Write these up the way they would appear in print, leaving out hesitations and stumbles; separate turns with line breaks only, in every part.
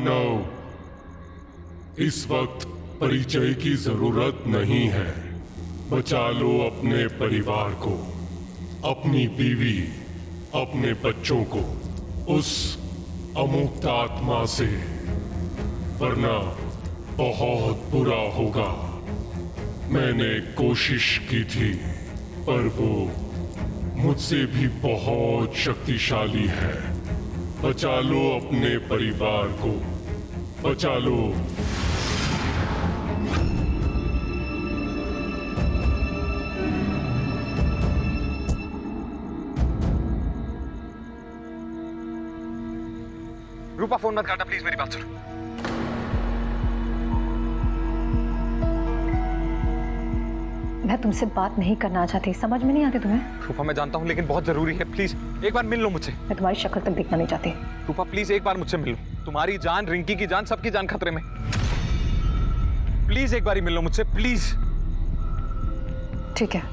मानव, इस वक्त परिचय की जरूरत नहीं है। बचा लो अपने परिवार को, अपनी बीवी, अपने बच्चों को उस अमुक्त आत्मा से, वरना बहुत बुरा होगा। मैंने कोशिश की थी पर वो मुझसे भी बहुत शक्तिशाली है। बचा लो अपने परिवार को, बचा लो।
रूपा फोन मत काटना प्लीज, मेरी बात सुनो।
मैं तुमसे बात नहीं करना चाहती, समझ में नहीं आती तुम्हें?
रूपा मैं जानता हूँ लेकिन बहुत जरूरी है, प्लीज एक बार मिल लो मुझसे।
मैं तुम्हारी शक्ल तक देखना नहीं चाहती।
रूपा प्लीज एक बार मुझसे मिल लो। तुम्हारी जान, रिंकी की जान, सबकी जान खतरे में। प्लीज एक बार ही मिल लो मुझसे, प्लीज।
ठीक है।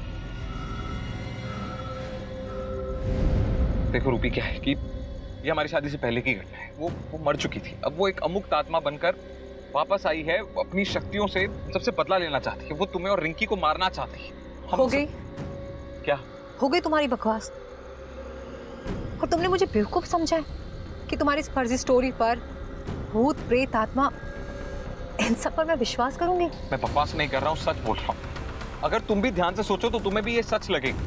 देखो रूपी, क्या है कि ये हमारी शादी से पहले की घटना है। वो मर चुकी थी, अब वो एक अमुक्त आत्मा बनकर वापस आई है। अपनी शक्तियों से सबसे बदला लेना चाहती है। वो तुम्हें और रिंकी को मारना चाहती है।
हो गई?
क्या
हो गई तुम्हारी बकवास? और तुमने मुझे बेवकूफ समझा है कि तुम्हारी इस फर्जी स्टोरी पर भूत, प्रेत, आत्मा, इन सब पर मैं विश्वास करूंगी?
मैं बकवास नहीं कर रहा हूँ, सच बोल रहा हूँ। अगर तुम भी ध्यान से सोचो तो तुम्हें भी ये सच लगेगा।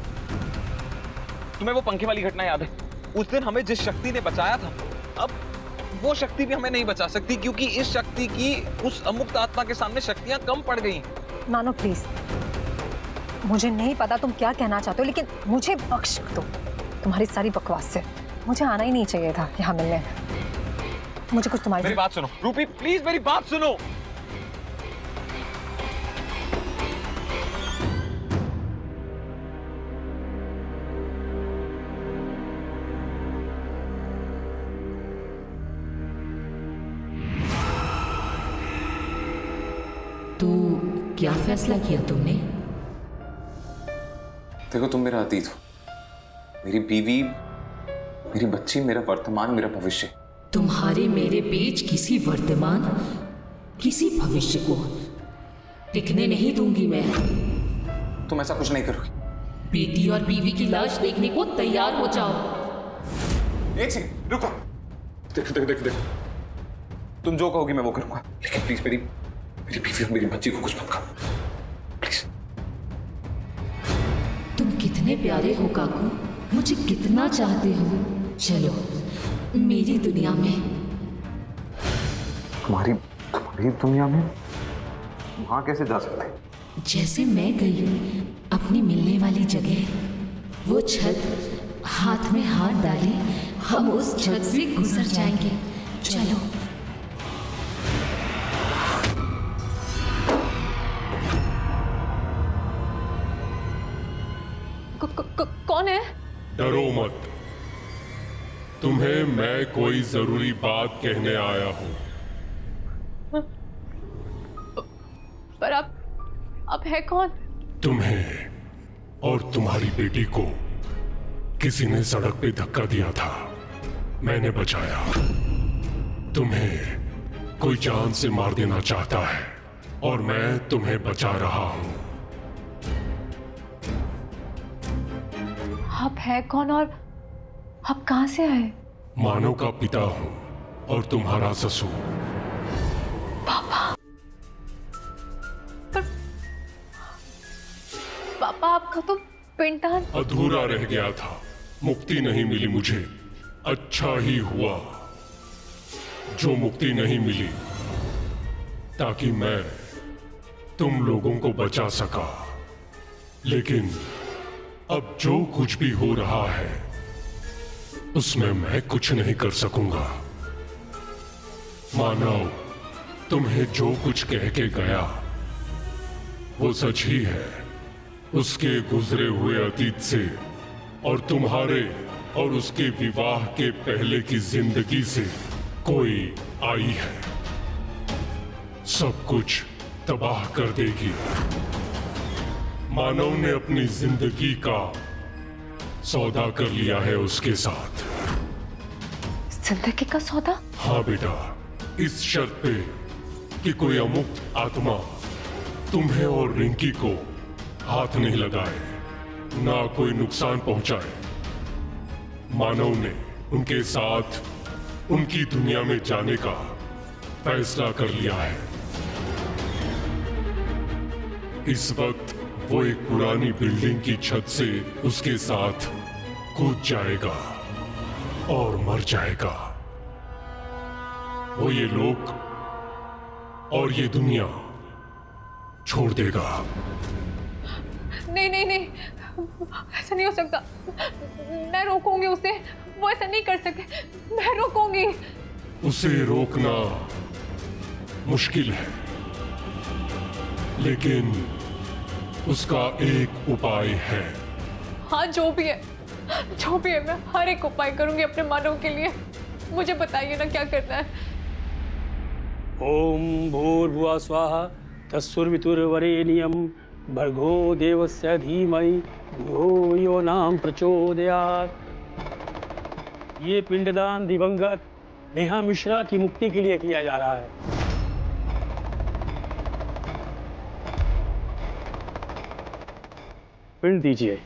तुम्हें वो पंखे वाली घटना याद है? उस दिन हमें जिस शक्ति ने बचाया था, अब वो शक्ति भी हमें नहीं बचा सकती, क्योंकि इस शक्ति की उस अमुक्त आत्मा के सामने शक्तियां कम पड़ गई।
मानो प्लीज, मुझे नहीं पता तुम क्या कहना चाहते हो, लेकिन मुझे बख्श दो तुम्हारी सारी बकवास से। मुझे आना ही नहीं चाहिए था यहाँ मिलने। मुझे कुछ तुम्हारी
मेरी बात सुनो रूपी, प्लीज मेरी बात सुनो।
तो क्या फैसला किया तुमने?
देखो, तुम मेरा अतीत हो, मेरी बीवी, मेरी बच्ची, मेरा वर्तमान, मेरा भविष्य।
तुम्हारे मेरे बीच किसी वर्तमान, किसी भविष्य को टिकने नहीं दूंगी मैं।
तुम ऐसा कुछ नहीं करोगी।
बेटी और बीवी की लाश देखने को तैयार हो जाओ।
एक सेकंड रुको। देखो, तुम जो कहोगी मैं वो करूंगा, लेकिन प्लीज मेरी बीवी और मेरी बच्ची को कुछ मत करो, प्लीज।
तुम कितने प्यारे हो काकू, मुझे कितना चाहते हो। चलो मेरी दुनिया में।
तुम्हारी दुनिया में वहां कैसे जा सकते?
जैसे मैं गई अपनी मिलने वाली जगह, वो छत, हाथ में हाथ डाले हम उस छत से गुजर जाएंगे। चलो।
कौन है?
डरो मत, तुम्हें मैं कोई जरूरी बात कहने आया हूं।
पर अब है कौन?
तुम्हें और तुम्हारी बेटी को किसी ने सड़क पे धक्का दिया था, मैंने बचाया। तुम्हें कोई जान से मार देना चाहता है और मैं तुम्हें बचा रहा हूं।
आप है कौन और आप कहां से आए?
मानव का पिता हूं और तुम्हारा ससुर।
पापा? पर पापा, आपका तो पिंडदान
अधूरा रह गया था, मुक्ति नहीं मिली मुझे। अच्छा ही हुआ जो मुक्ति नहीं मिली, ताकि मैं तुम लोगों को बचा सका। लेकिन अब जो कुछ भी हो रहा है उसमें मैं कुछ नहीं कर सकूंगा। मानव, तुम्हें जो कुछ कह के गया वो सच ही है। उसके गुजरे हुए अतीत से और तुम्हारे और उसके विवाह के पहले की जिंदगी से कोई आई है, सब कुछ तबाह कर देगी। मानव ने अपनी जिंदगी का सौदा कर लिया है उसके साथ।
जिंदगी का सौदा?
हाँ बेटा, इस शर्त पे कि कोई अमुक्त आत्मा तुम्हें और रिंकी को हाथ नहीं लगाए, ना कोई नुकसान पहुंचाए। मानव ने उनके साथ उनकी दुनिया में जाने का फैसला कर लिया है। इस वक्त वो एक पुरानी बिल्डिंग की छत से उसके साथ कूद जाएगा और मर जाएगा। वो ये लोक और ये दुनिया छोड़ देगा।
नहीं नहीं नहीं, ऐसा नहीं हो सकता। मैं रोकूंगी उसे, वो ऐसा नहीं कर सकते। मैं रोकूंगी।
उसे रोकना मुश्किल है, लेकिन उसका एक उपाय है।
हाँ, जो भी है मैं हर एक उपाय करूंगी अपने मानव के लिए। मुझे बताइए ना क्या करना है।
ओम भूर्भुवः स्वाहा तत्सवितुर्वरेण्यं भर्गो देवस्य धीमहि धियो यो नाम प्रचोदयात्। ये पिंडदान दिवंगत नेहा मिश्रा की मुक्ति के लिए किया जा रहा है। पिंड दीजिए।